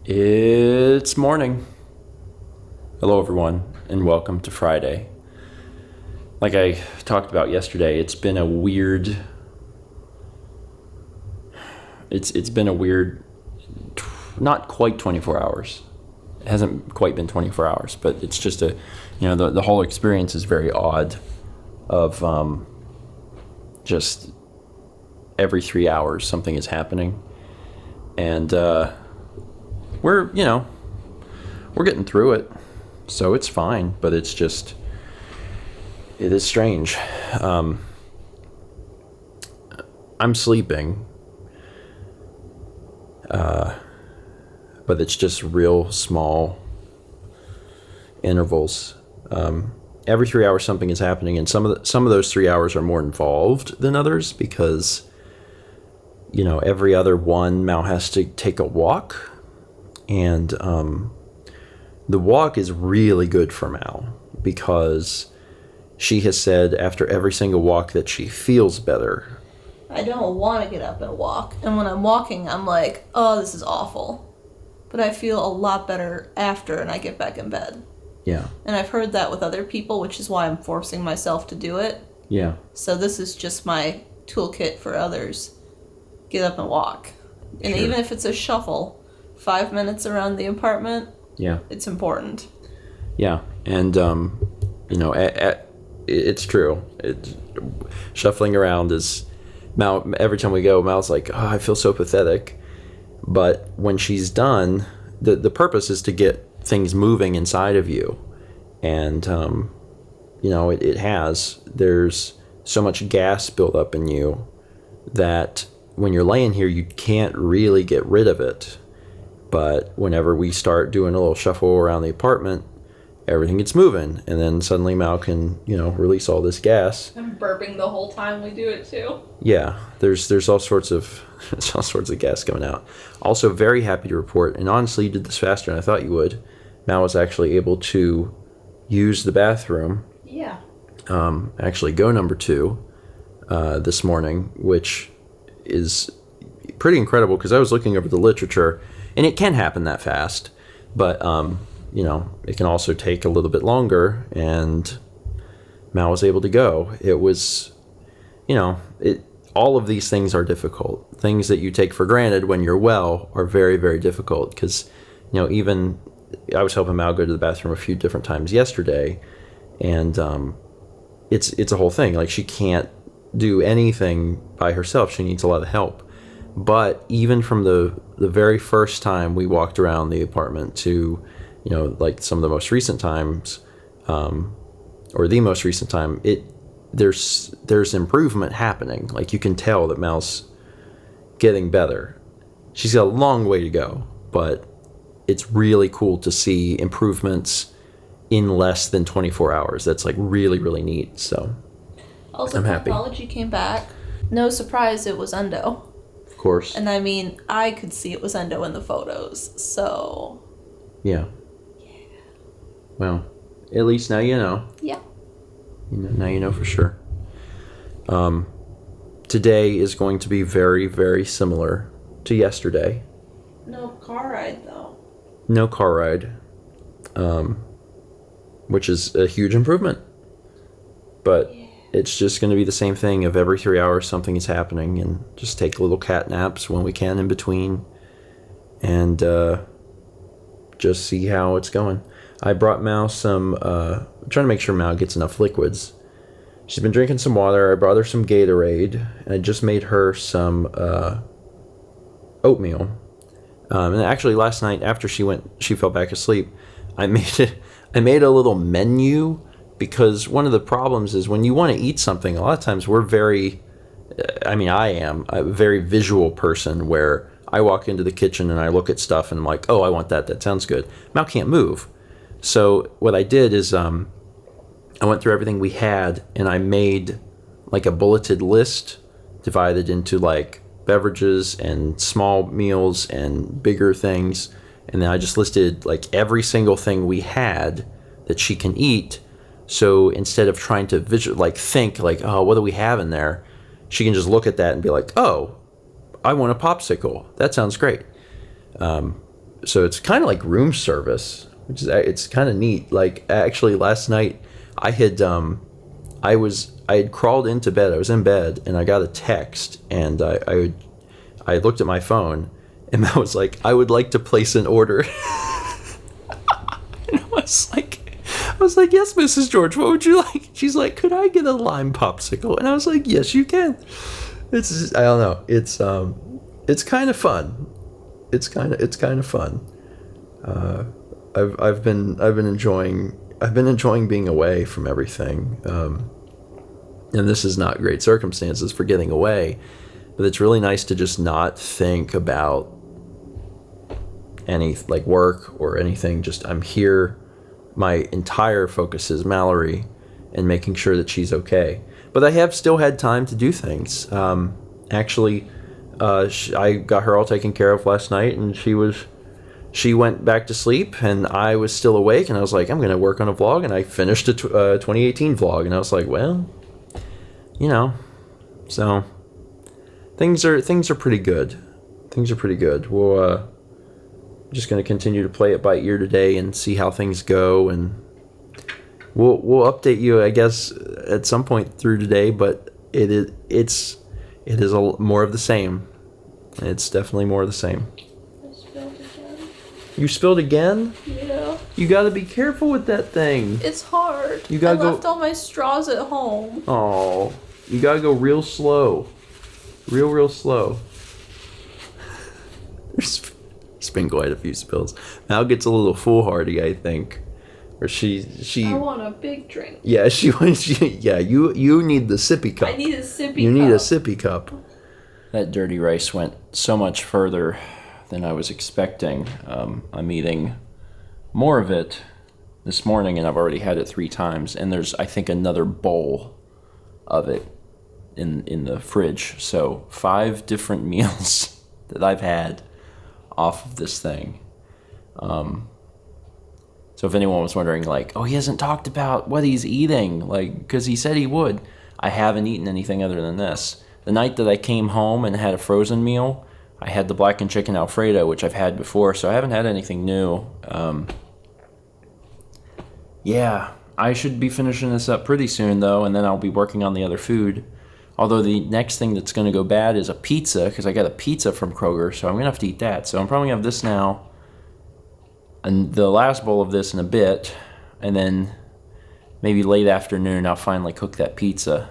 It's morning. Hello, everyone, and welcome to Friday. Like I talked about yesterday, it's been a weird. It's been a weird, not quite 24 hours. It hasn't quite been 24 hours, but it's just the whole experience is very odd. Of just every 3 hours something is happening, and we're getting through it, so it's fine. But it is strange. I'm sleeping, but it's just real small intervals. Every 3 hours something is happening, and some of those 3 hours are more involved than others because every other one Mal has to take a walk. And the walk is really good for Mal because she has said after every single walk that she feels better. I don't want to get up and walk. And when I'm walking, I'm like, oh, this is awful. But I feel a lot better after and I get back in bed. Yeah. And I've heard that with other people, which is why I'm forcing myself to do it. Yeah. So this is just my toolkit for others. Get up and walk. And Sure. even if it's a shuffle, 5 minutes around the apartment, Yeah. it's important. Yeah. And, it's true. Shuffling around is, Mal, every time we go, Mal's like, oh, I feel so pathetic. But when she's done, the purpose is to get things moving inside of you. And, it has. There's so much gas built up in you that when you're laying here, you can't really get rid of it. But whenever we start doing a little shuffle around the apartment, everything gets moving. And then suddenly Mal can, release all this gas. I'm burping the whole time we do it, too. Yeah, there's all sorts of gas coming out. Also, very happy to report, and honestly, you did this faster than I thought you would. Mal was actually able to use the bathroom. Yeah. Actually, go number 2 this morning, which is pretty incredible because I was looking over the literature, and it can happen that fast, but it can also take a little bit longer. And Mal was able to go. It was, all of these things are difficult. Things that you take for granted when you're well are very, very difficult because, even I was helping Mal go to the bathroom a few different times yesterday, and it's a whole thing. Like, she can't do anything by herself. She needs a lot of help. But even from the very first time we walked around the apartment to, like some of the most recent times, or the most recent time, there's improvement happening. Like, you can tell that Mal's getting better. She's got a long way to go, but it's really cool to see improvements in less than 24 hours. That's like really, really neat. So Also, I'm happy. pathology came back. No surprise it was endo. Of course. And I mean, I could see it was endo in the photos, so... Yeah. Well, at least now you know. Yeah. Now you know for sure. Today is going to be very, very similar to yesterday. No car ride, though. No car ride, which is a huge improvement. But it's just going to be the same thing of every 3 hours something is happening, and just take little cat naps when we can in between, and just see how it's going. I brought Mal some, I'm trying to make sure Mal gets enough liquids. She's been drinking some water. I brought her some Gatorade, and I just made her some oatmeal. And actually last night after she fell back asleep, I made a little menu, because one of the problems is when you want to eat something, a lot of times I am a very visual person where I walk into the kitchen and I look at stuff and I'm like, oh, I want that. That sounds good. Mal can't move. So what I did is I went through everything we had and I made like a bulleted list divided into like beverages and small meals and bigger things. And then I just listed like every single thing we had that she can eat. So instead of trying to think like, oh, what do we have in there? She can just look at that and be like, oh, I want a popsicle. That sounds great. so it's kind of like room service, which is it's kind of neat. Like actually last night I had I had crawled into bed. I was in bed and I got a text, and I looked at my phone, and I was like, I would like to place an order. And I was like, yes, Mrs. George, what would you like? She's like, could I get a lime popsicle? And I was like, yes, you can. It's just, I don't know. It's kind of fun. It's kind of fun. I've been enjoying being away from everything. And this is not great circumstances for getting away, but it's really nice to just not think about any like work or anything. Just I'm here. My entire focus is Mallory and making sure that she's okay. But I have still had time to do things. Actually, I got her all taken care of last night, and she went back to sleep, and I was still awake, and I was like, I'm going to work on a vlog, and I finished a 2018 vlog, and I was like, well, so things are pretty good. Things are pretty good. We'll just going to continue to play it by ear today and see how things go, and we'll update you, I guess, at some point through today. But it is more of the same. It's definitely more of the same. I spilled again. You spilled again? Yeah. You got to be careful with that thing. It's hard. You gotta I left all my straws at home. Oh, you gotta go real slow, real slow. There's been quite a few spills. Mal gets a little foolhardy, I think, or she. I want a big drink. Yeah, you need the sippy cup. I need a sippy cup. You need a sippy cup. That dirty rice went so much further than I was expecting. I'm eating more of it this morning, and I've already had it 3 times. And there's, I think, another bowl of it in the fridge. So 5 different meals that I've had off of this thing. So if anyone was wondering, like, oh, he hasn't talked about what he's eating, like, because he said he would. I haven't eaten anything other than this. The night that I came home and had a frozen meal, I had the blackened chicken Alfredo, which I've had before, so I haven't had anything new. Yeah, I should be finishing this up pretty soon, though, and then I'll be working on the other food. Although the next thing that's going to go bad is a pizza, because I got a pizza from Kroger, so I'm going to have to eat that. So I'm probably going to have this now, and the last bowl of this in a bit, and then maybe late afternoon I'll finally cook that pizza.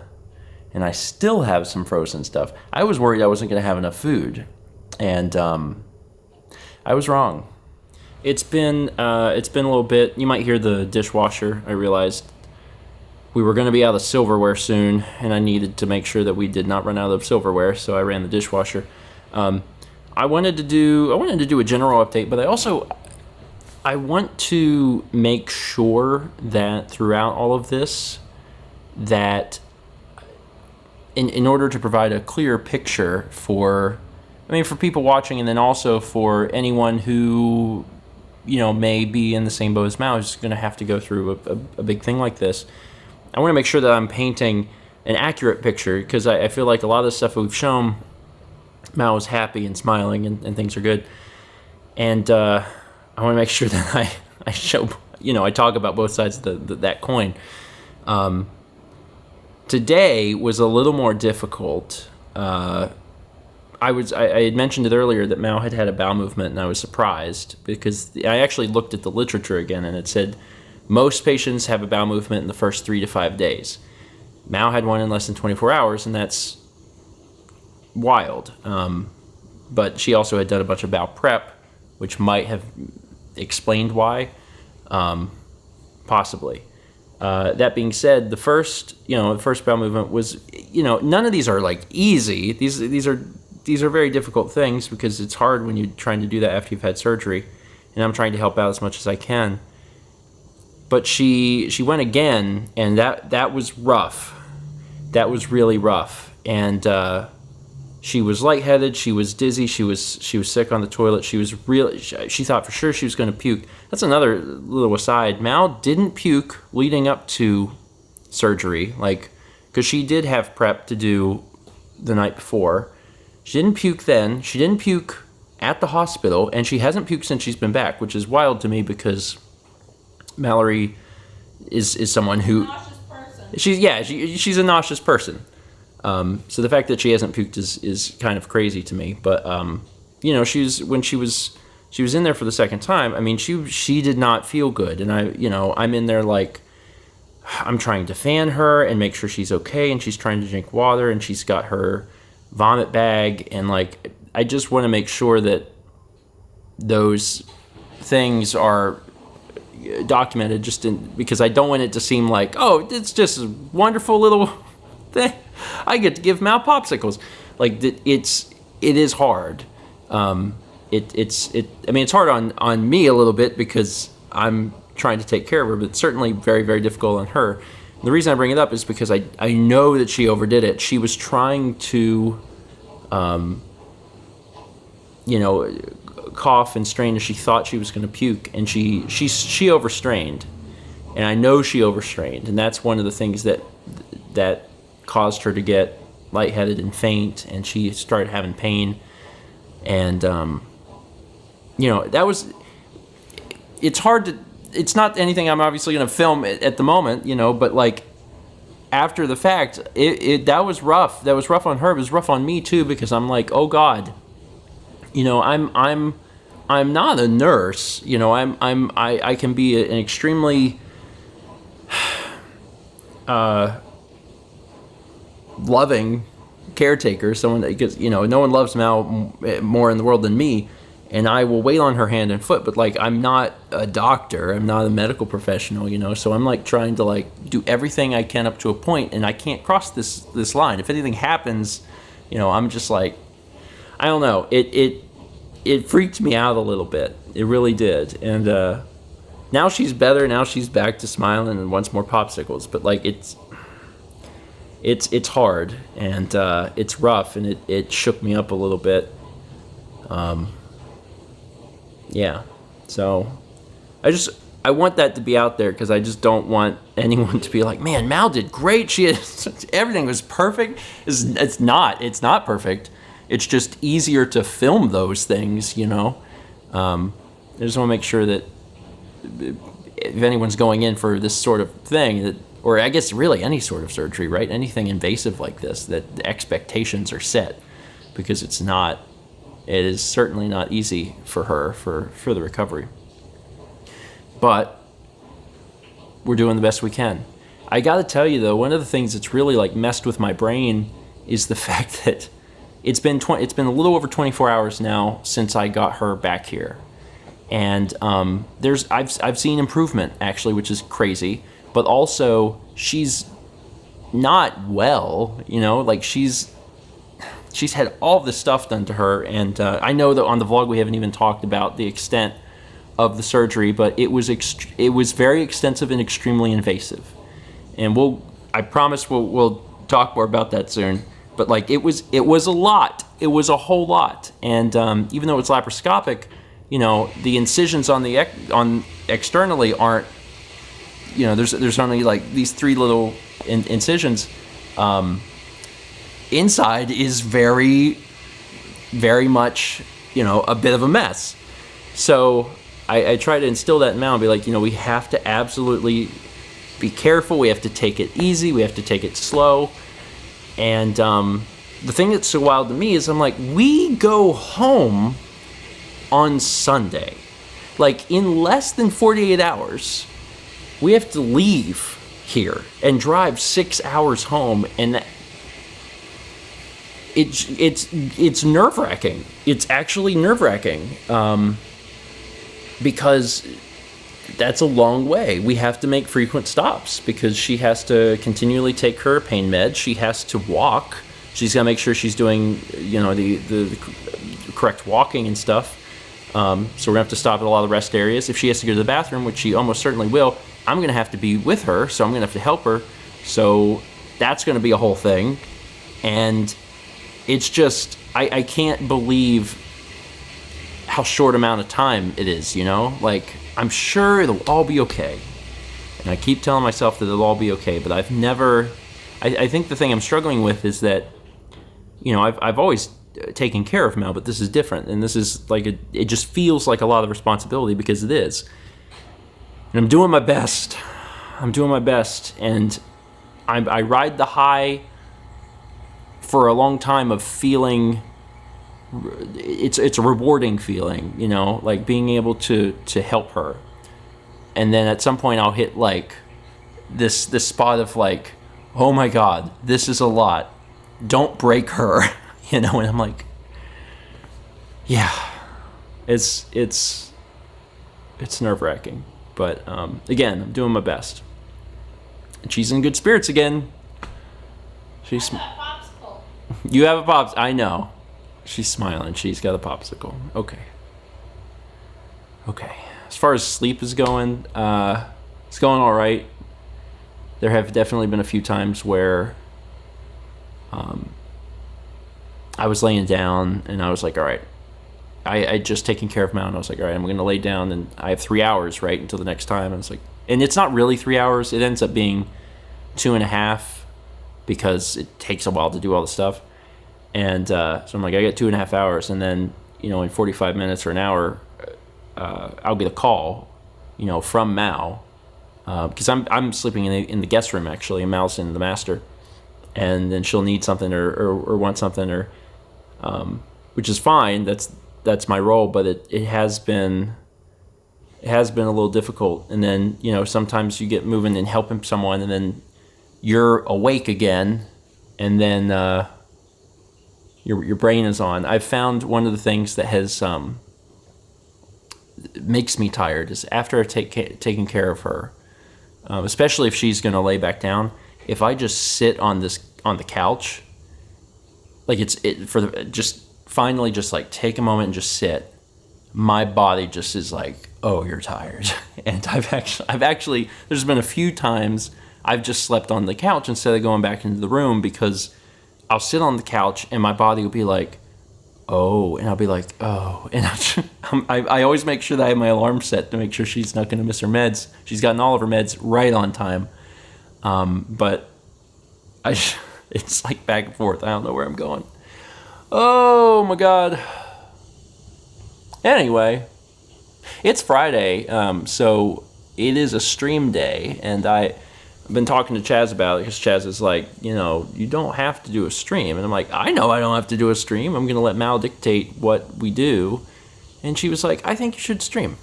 And I still have some frozen stuff. I was worried I wasn't going to have enough food, and I was wrong. It's been a little bit. You might hear the dishwasher. I realized we were going to be out of silverware soon, and I needed to make sure that we did not run out of silverware, so I ran the dishwasher. I wanted to do a general update, but I want to make sure that throughout all of this, that in order to provide a clear picture for people watching, and then also for anyone who may be in the same boat as Mao, who's going to have to go through a big thing like this. I want to make sure that I'm painting an accurate picture, because I feel like a lot of the stuff we've shown, Mao is happy and smiling and things are good. And I want to make sure that I show, I talk about both sides of that coin. Today was a little more difficult. I had mentioned it earlier that Mao had a bowel movement, and I was surprised because I actually looked at the literature again, and it said most patients have a bowel movement in the first 3 to 5 days. Mao had one in less than 24 hours, and that's wild. But she also had done a bunch of bowel prep, which might have explained why, possibly. That being said, the first bowel movement was, none of these are like easy. These are very difficult things, because it's hard when you're trying to do that after you've had surgery, and I'm trying to help out as much as I can. But she went again, and that was rough. That was really rough, and she was lightheaded. She was dizzy. She was sick on the toilet. She thought for sure she was going to puke. That's another little aside. Mal didn't puke leading up to surgery, because she did have prep to do the night before. She didn't puke then. She didn't puke at the hospital, and she hasn't puked since she's been back, which is wild to me because Mallory is someone who she's a nauseous person. So the fact that she hasn't puked is kind of crazy to me. But when she was in there for the second time. I mean, she did not feel good, and I'm in there like I'm trying to fan her and make sure she's okay, and she's trying to drink water, and she's got her vomit bag, and like I just want to make sure that those things are documented because I don't want it to seem like, oh, it's just a wonderful little thing. I get to give Mal popsicles. Like it is hard. It's hard on me a little bit because I'm trying to take care of her, but it's certainly very, very difficult on her. And the reason I bring it up is because I know that she overdid it. She was trying to, cough and strain as she thought she was going to puke, and she overstrained, and I know she overstrained, and that's one of the things that caused her to get lightheaded and faint, and she started having pain, and it's hard to. It's not anything I'm obviously going to film at the moment, but like after the fact, that was rough. That was rough on her. It was rough on me too because I'm like, oh God, I'm not a nurse. I can be an extremely loving caretaker. Someone that, because no one loves Mal more in the world than me. And I will wait on her hand and foot, but like I'm not a doctor, I'm not a medical professional, so I'm like trying to like do everything I can up to a point, and I can't cross this line. If anything happens, I'm just like, I don't know. It freaked me out a little bit. It really did. And now she's better. Now she's back to smiling and wants more popsicles. But like it's hard, and it's rough, and it shook me up a little bit. Yeah, so I want that to be out there because I just don't want anyone to be like, man, Mal did great. Everything was perfect. It's not perfect. It's just easier to film those things, I just want to make sure that if anyone's going in for this sort of thing, or I guess really any sort of surgery, right? Anything invasive like this, that the expectations are set, because it is certainly not easy for her for the recovery. But we're doing the best we can. I got to tell you though, one of the things that's really like messed with my brain is the fact that it's been a little over 24 hours now since I got her back here, and I've seen improvement actually, which is crazy. But also she's not well, like she's had all this stuff done to her, and I know that on the vlog we haven't even talked about the extent of the surgery, but it was very extensive and extremely invasive, and I promise we'll talk more about that soon. But like it was a lot. It was a whole lot, and even though it's laparoscopic, the incisions on externally aren't. There's only like these 3 little incisions. Inside is very, very much, a bit of a mess. So I try to instill that in Mal and be like, we have to absolutely be careful. We have to take it easy. We have to take it slow. And the thing that's so wild to me is I'm like, we go home on Sunday. Like in less than 48 hours, we have to leave here and drive 6 hours home, and it's nerve-wracking. It's actually nerve-wracking because that's a long way. We have to make frequent stops because she has to continually take her pain meds. She has to walk. She's got to make sure she's doing, the correct walking and stuff. So we're going to have to stop at a lot of rest areas. If she has to go to the bathroom, which she almost certainly will, I'm going to have to be with her, so I'm going to have to help her. So that's going to be a whole thing. And it's just, I can't believe how short amount of time it is, Like, I'm sure it'll all be okay. And I keep telling myself that it'll all be okay, but I've never... I think the thing I'm struggling with is that, I've always taking care of Mel, but this is different, and this is like it just feels like a lot of responsibility because it is. And I'm doing my best. And I ride the high for a long time of feeling. It's a rewarding feeling, you know, like being able to help her. And then at some point I'll hit like this spot of like, oh my God, this is a lot. Don't break her, you know. And I'm like, yeah, it's nerve-wracking, but again, I'm doing my best. And she's in good spirits again. She's. Popsicle. You have a pops. I know. She's smiling. She's got a popsicle. Okay. As far as sleep is going, it's going all right. There have definitely been a few times where I was laying down and I was like, all right. I just taken care of Mount. And I was like, all right, I'm going to lay down and I have 3 hours, right, until the next time. I was like, and it's not really 3 hours. It ends up being 2.5 because it takes a while to do all the stuff. And so I'm like, I got 2.5 hours, and then, you know, in 45 minutes or an hour, I'll get a call, you know, from Mal, because I'm sleeping in the guest room actually, and Mal's in the master, and then she'll need something or want something or, which is fine. That's my role, but it has been a little difficult. And then, you know, sometimes you get moving and helping someone, and then you're awake again, and then. Your brain is on. I've found one of the things that has makes me tired is after I've taken care of her, especially if she's going to lay back down. If I just sit on the couch, like just finally just like take a moment and just sit, my body just is like, oh, you're tired. And I've actually there's been a few times I've just slept on the couch instead of going back into the room because I'll sit on the couch and my body will be like, oh, and I'll be like, oh, and I always make sure that I have my alarm set to make sure she's not going to miss her meds. She's gotten all of her meds right on time, but it's like back and forth. I don't know where I'm going. Oh my God. Anyway, it's Friday, so it is a stream day, and I've been talking to Chaz about it because Chaz is like, you know, you don't have to do a stream. And I'm like, I know I don't have to do a stream. I'm going to let Mal dictate what we do. And she was like, I think you should stream.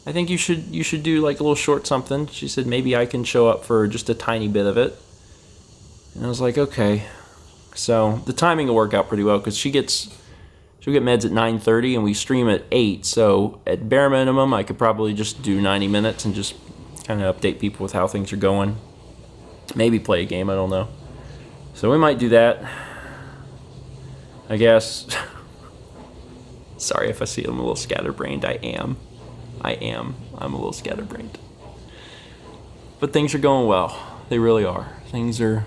I think you should do like a little short something. She said, maybe I can show up for just a tiny bit of it. And I was like, okay. So the timing will work out pretty well because she'll get meds at 9:30 and we stream at 8. So at bare minimum, I could probably just do 90 minutes and just kind of update people with how things are going. Maybe play a game, I don't know. So we might do that, I guess. Sorry if I see I'm a little scatterbrained. I'm a little scatterbrained. But things are going well. They really are. Things are,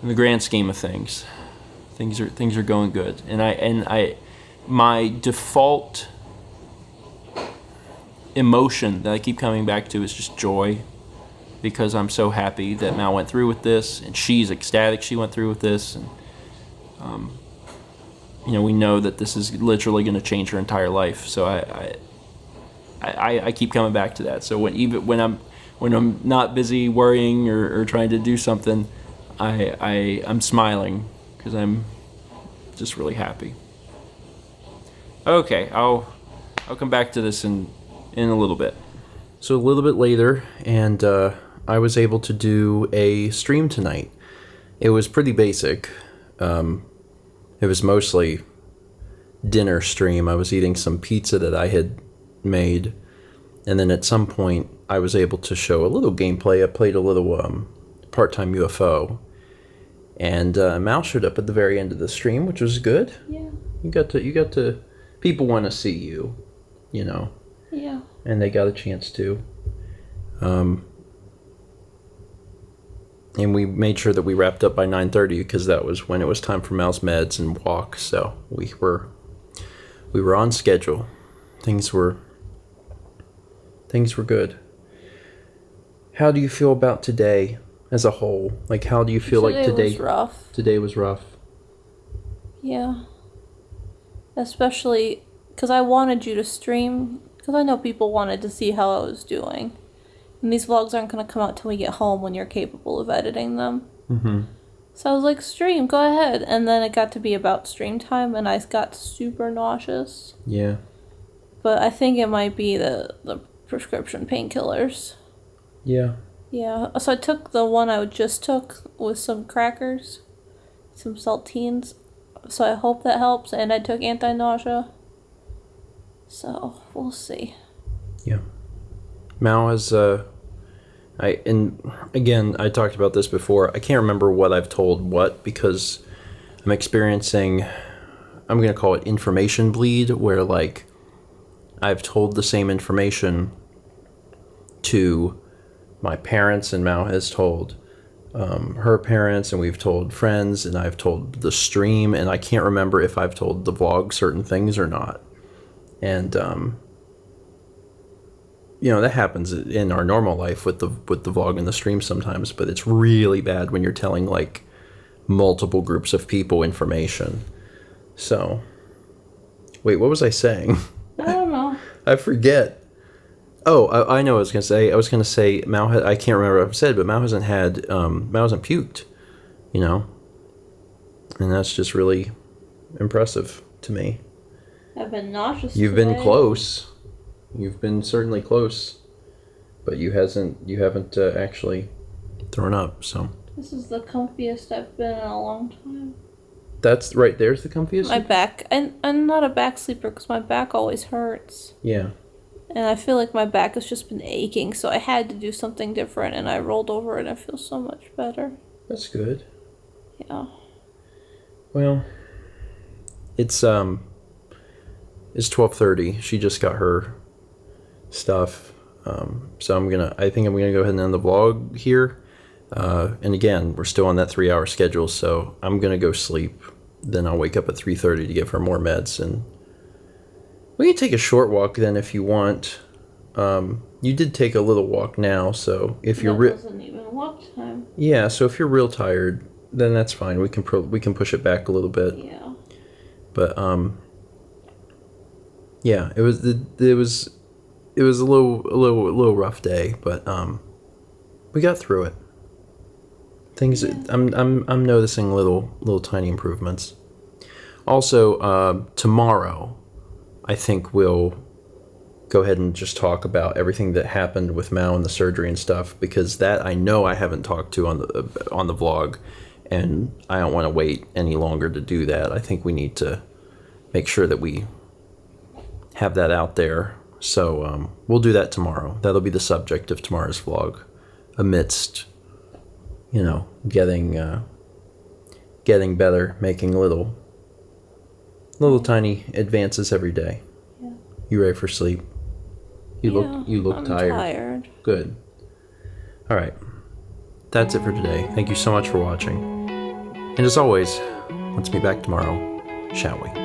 in the grand scheme of things, things are going good. And my default emotion that I keep coming back to is just joy, because I'm so happy that Mal went through with this, and she's ecstatic she went through with this, and you know, we know that this is literally going to change her entire life. So I keep coming back to that. So when I'm not busy worrying or trying to do something, I'm smiling because I'm just really happy. Okay, I'll come back to this in a little bit. So a little bit later, and I was able to do a stream tonight. It was pretty basic. It was mostly dinner stream. I was eating some pizza that I had made, and then at some point I was able to show a little gameplay. I played a little part-time UFO, and Mal showed up at the very end of the stream, which was good. Yeah. You got to. People want to see you, you know. Yeah. And they got a chance to. And we made sure that we wrapped up by 9:30 because that was when it was time for Mal's meds and walk. So we were on schedule. Things were good. How do you feel about today as a whole? Like, how do you feel like today? Was rough. Today was rough. Yeah. Especially because I wanted you to stream, because I know people wanted to see how I was doing. And these vlogs aren't going to come out till we get home when you're capable of editing them. Mm-hmm. So I was like, stream, go ahead. And then it got to be about stream time, and I got super nauseous. Yeah. But I think it might be the prescription painkillers. Yeah. Yeah. So I took the one I just took with some crackers, some saltines. So I hope that helps. And I took anti-nausea. So we'll see. Yeah. Mal has I talked about this before. I can't remember what I've told what because I'm experiencing, I'm going to call it information bleed, where like I've told the same information to my parents, and Mal has told her parents, and we've told friends, and I've told the stream, and I can't remember if I've told the vlog certain things or not. And that happens in our normal life with the vlog and the stream sometimes, but it's really bad when you're telling like multiple groups of people information. So, wait, what was I saying? I don't know. I forget. Oh, I know what I was going to say. I was going to say Mal, I can't remember what I've said, but Mal hasn't puked, and that's just really impressive to me. I've been nauseous. You've today. been close. You've been certainly close, but you haven't actually thrown up. So This is the comfiest I've been in a long time. that's right. There's the comfiest. My back, and I'm not a back sleeper because my back always hurts. Yeah. And I feel like my back has just been aching, so I had to do something different, and I rolled over and I feel so much better. That's good. Yeah. Well, it's 12:30. She just got her stuff. So I think I'm gonna go ahead and end the vlog here. And again, we're still on that 3-hour schedule, so I'm gonna go sleep. Then I'll wake up at 3:30 to give her more meds, and we can take a short walk then if you want. You did take a little walk now, so if you're That wasn't even walk time. yeah, so if you're real tired, then that's fine. We can push it back a little bit. Yeah. But yeah, it was a little rough day, but we got through it. Things Yeah. I'm noticing little tiny improvements. Also, tomorrow, I think we'll go ahead and just talk about everything that happened with Mao and the surgery and stuff, because that I know I haven't talked to on the vlog, and I don't want to wait any longer to do that. I think we need to make sure that we have that out there. So we'll do that tomorrow. That'll be the subject of tomorrow's vlog, amidst getting better, making little tiny advances every day. Yeah. You ready for sleep? You look I'm tired. tired. Good. All right. That's it for today. Thank you so much for watching. And as always, let's be back tomorrow, shall we?